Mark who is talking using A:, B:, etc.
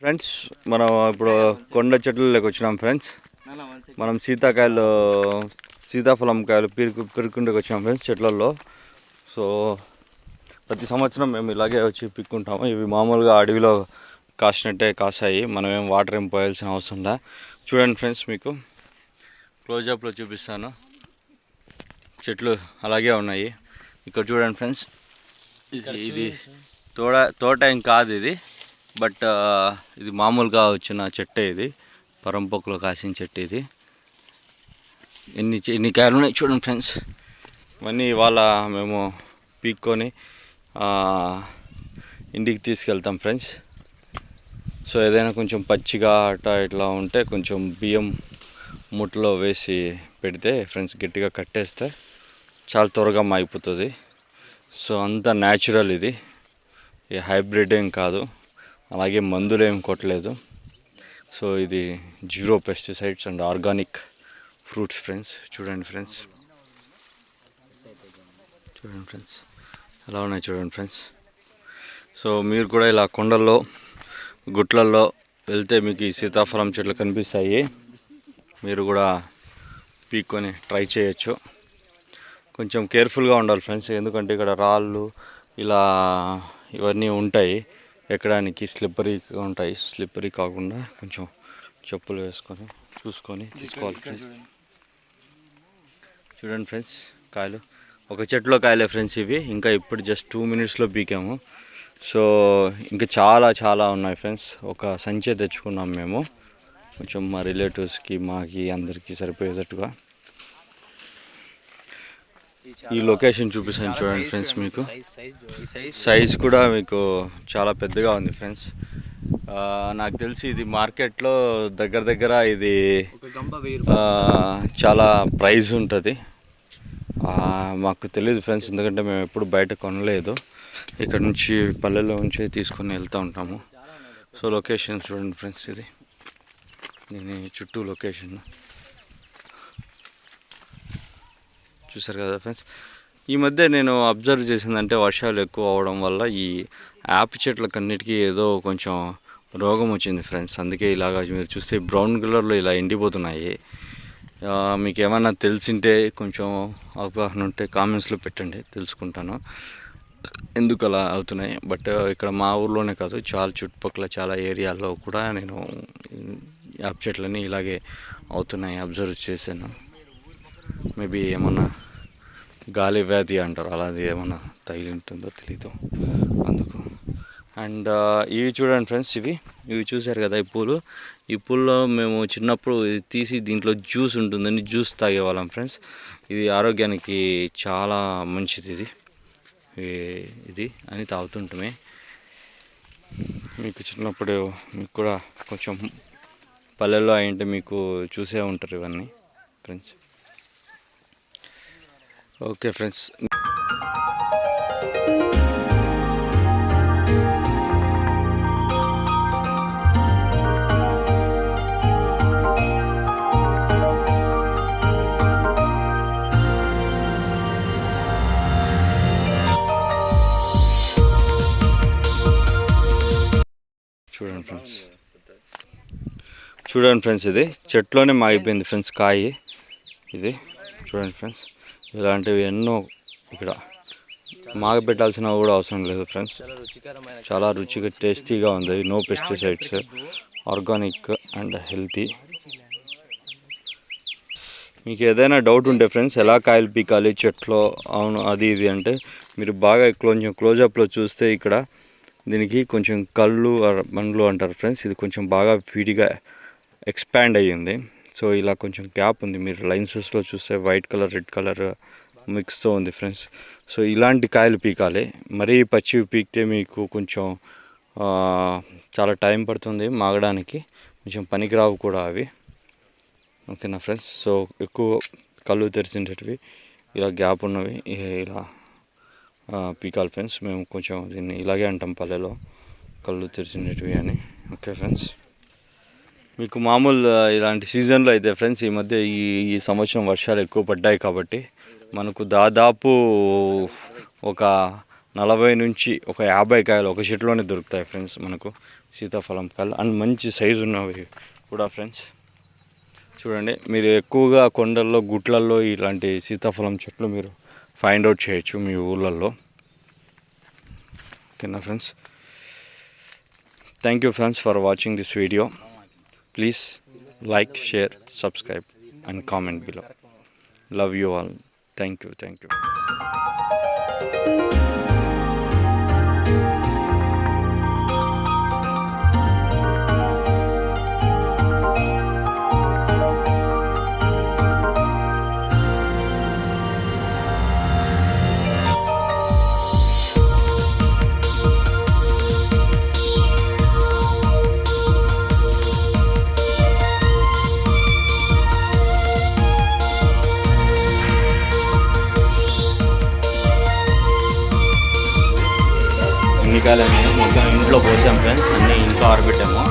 A: Friends మనం ఇప్పుడు కొండ చెట్లలోకి వచ్చినాం ఫ్రెండ్స్. మనం సీతాఫలం కాయలు పిరుకుంటకు వచ్చినాం ఫ్రెండ్స్ చెట్లలో. సో ప్రతి సంవత్సరం మేము ఇలాగే వచ్చి పిక్కుంటాము. ఇవి మామూలుగా అడవిలో కాసినట్టే కాసాయి, మనం ఏం వాటర్ ఏం పోయాల్సిన అవసరం లే. చూడండి ఫ్రెండ్స్, మీకు క్లోజప్లో చూపిస్తాను. చెట్లు అలాగే ఉన్నాయి. ఇక్కడ చూడండి ఫ్రెండ్స్, ఇది తోట ఏం కాదు ఇది, బట్ ఇది మామూలుగా వచ్చిన చెట్టే. ఇది పరంపొక్కలో కాసిన చెట్టు. ఇది ఎన్ని కాయలు ఉన్నాయి చూడండి ఫ్రెండ్స్. ఇవన్నీ ఇవాళ మేము పీక్కొని ఇంటికి తీసుకెళ్తాం ఫ్రెండ్స్. సో ఏదైనా కొంచెం పచ్చిగా ఇట్లా ఉంటే కొంచెం బియ్యం ముట్లో వేసి పెడితే ఫ్రెండ్స్, గట్టిగా కట్టేస్తే చాలా త్వరగా మాగిపోతుంది. సో అంతా న్యాచురల్, ఇది హైబ్రిడ్ ఏం కాదు, అలాగే మందులు ఏం కొట్టలేదు. సో ఇది 0 pesticides and organic fruits friends. చూడండి ఫ్రెండ్స్ ఎలా ఉన్నాయి చూడండి ఫ్రెండ్స్. సో మీరు కూడా ఇలా కొండల్లో గుట్లల్లో వెళ్తే మీకు ఈ సీతాఫలం చెట్లు కనిపిస్తాయి. మీరు కూడా పీక్కొని ట్రై చేయొచ్చు. కొంచెం కేర్ఫుల్గా ఉండాలి ఫ్రెండ్స్, ఎందుకంటే ఇక్కడ రాళ్ళు ఇలా ఇవన్నీ ఉంటాయి, ఎక్కడానికి స్లిప్పరీగా ఉంటాయి. స్లిప్పరీ కాకుండా కొంచెం చెప్పులు వేసుకొని చూసుకొని తీసుకోవాలి ఫ్రెండ్స్. చూడండి ఫ్రెండ్స్, కాయలు ఒక చెట్టులో కాయలే ఫ్రెండ్స్ ఇవి. ఇంకా ఇప్పుడు జస్ట్ 2 minutesలో పీకాము. సో ఇంకా చాలా ఉన్నాయి ఫ్రెండ్స్. ఒక సంచి తెచ్చుకున్నాం మేము, కొంచెం మా రిలేటివ్స్కి మాకి అందరికీ సరిపోయేటట్టుగా. ఈ లొకేషన్ చూపిస్తాను చూడండి ఫ్రెండ్స్. మీకు సైజ్ కూడా మీకు చాలా పెద్దగా ఉంది ఫ్రెండ్స్. నాకు తెలిసి ఇది మార్కెట్లో దగ్గర ఇది చాలా ప్రైస్ ఉంటుంది. మాకు తెలియదు ఫ్రెండ్స్, ఎందుకంటే మేము ఎప్పుడు బయట కొనలేదు. ఇక్కడ నుంచి పల్లెల్లో నుంచి తీసుకొని వెళ్తూ ఉంటాము. సో లొకేషన్ చూడండి ఫ్రెండ్స్, ఇది నేను చుట్టూ లొకేషన్ చూసారు కదా ఫ్రెండ్స్. ఈ మధ్య నేను అబ్జర్వ్ చేసిందంటే, వర్షాలు ఎక్కువ అవడం వల్ల ఈ యాప్ చెట్లకన్నిటికీ ఏదో కొంచెం రోగం వచ్చింది ఫ్రెండ్స్. అందుకే ఇలాగా మీరు చూస్తే బ్రౌన్ కలర్లో ఇలా ఎండిపోతున్నాయి. మీకు ఏమన్నా తెలిసింటే, కొంచెం అవగాహన ఉంటే కామెంట్స్లో పెట్టండి, తెలుసుకుంటాను ఎందుకు అలా అవుతున్నాయి. బట్ ఇక్కడ మా ఊర్లోనే కాదు, చాలా చుట్టుపక్కల చాలా ఏరియాల్లో కూడా నేను యాప్ చెట్లని ఇలాగే అవుతున్నాయి అబ్జర్వ్ చేశాను. మేబీ ఏమన్నా గాలి వ్యాధి అంటారు, అలాది ఏమన్నా తగిలి ఉంటుందో తెలీదు అందుకు. అండ్ ఇవి చూడండి ఫ్రెండ్స్, ఇవి చూసారు కదా ఈ పూల్లో మేము చిన్నప్పుడు తీసి దీంట్లో జ్యూస్ ఉంటుందని జ్యూస్ తాగేవాళ్ళం ఫ్రెండ్స్. ఇది ఆరోగ్యానికి చాలా మంచిది, ఇది అని తాగుతుంటామే. మీకు చిన్నప్పుడు మీకు కూడా కొంచెం పల్లెల్లో అయింటే మీకు చూసే ఉంటారు ఇవన్నీ ఫ్రెండ్స్. ఓకే ఫ్రెండ్స్, చూడండి ఫ్రెండ్స్, ఇది చెట్లోనే మాగిపోయింది ఫ్రెండ్స్ కాయ. ఇది చూడండి ఫ్రెండ్స్, ఇలాంటివి ఎన్నో ఇక్కడ మాగబెట్టాల్సిన కూడా అవసరం లేదు ఫ్రెండ్స్. చాలా రుచిగా టేస్టీగా ఉంది. No pesticides, organic and healthy. మీకు ఏదైనా డౌట్ ఉంటే ఫ్రెండ్స్, ఎలా కాయలు పీకాలి చెట్లో అవును అది ఇది అంటే, మీరు బాగా కొంచెం క్లోజప్లో చూస్తే ఇక్కడ దీనికి కొంచెం కళ్ళు బండ్లు అంటారు ఫ్రెండ్స్. ఇది కొంచెం బాగా విడిగా ఎక్స్పాండ్ అయ్యింది. సో ఇలా కొంచెం గ్యాప్ ఉంది. మీరు లైన్సెస్లో చూస్తే వైట్ కలర్ రెడ్ కలర్ మిక్స్తో ఉంది ఫ్రెండ్స్. సో ఇలాంటి కాయలు పీకాలి. మరీ పచ్చివి పీకితే మీకు కొంచెం చాలా టైం పడుతుంది మాగడానికి, కొంచెం పనికిరావు కూడా అవి. ఓకేనా ఫ్రెండ్స్. సో ఎక్కువ కళ్ళు తెరిచినవి ఇలా గ్యాప్ ఉన్నవి ఇలా పీకాలి ఫ్రెండ్స్. మేము కొంచెం దీన్ని ఇలాగే అంటాం పల్లెలో, కళ్ళు తెరిచినవి అని. ఓకే ఫ్రెండ్స్, మీకు మామూలు ఇలాంటి సీజన్లో అయితే ఫ్రెండ్స్, ఈ మధ్య ఈ సంవత్సరం వర్షాలు ఎక్కువ పడ్డాయి కాబట్టి మనకు దాదాపు ఒక 40 నుంచి 50 కాయలు ఒక చెట్టులోనే దొరుకుతాయి ఫ్రెండ్స్ మనకు సీతాఫలం కాయలు అండ్ మంచి సైజు ఉన్నవి కూడా ఫ్రెండ్స్. చూడండి, మీరు ఎక్కువగా కొండల్లో గుట్లల్లో ఇలాంటి సీతాఫలం చెట్లు మీరు ఫైండ్ అవుట్ చేయొచ్చు మీ ఊళ్ళల్లో. ఓకేనా friends? Thank you friends for watching this video. Please like, share, subscribe and comment below. Love you all. Thank you. ఎన్నికాయలు మొత్తం ఇంట్లో పోసాం ఫ్రెండ్స్, అన్నీ ఇంట్లో ఆరబెట్టాము.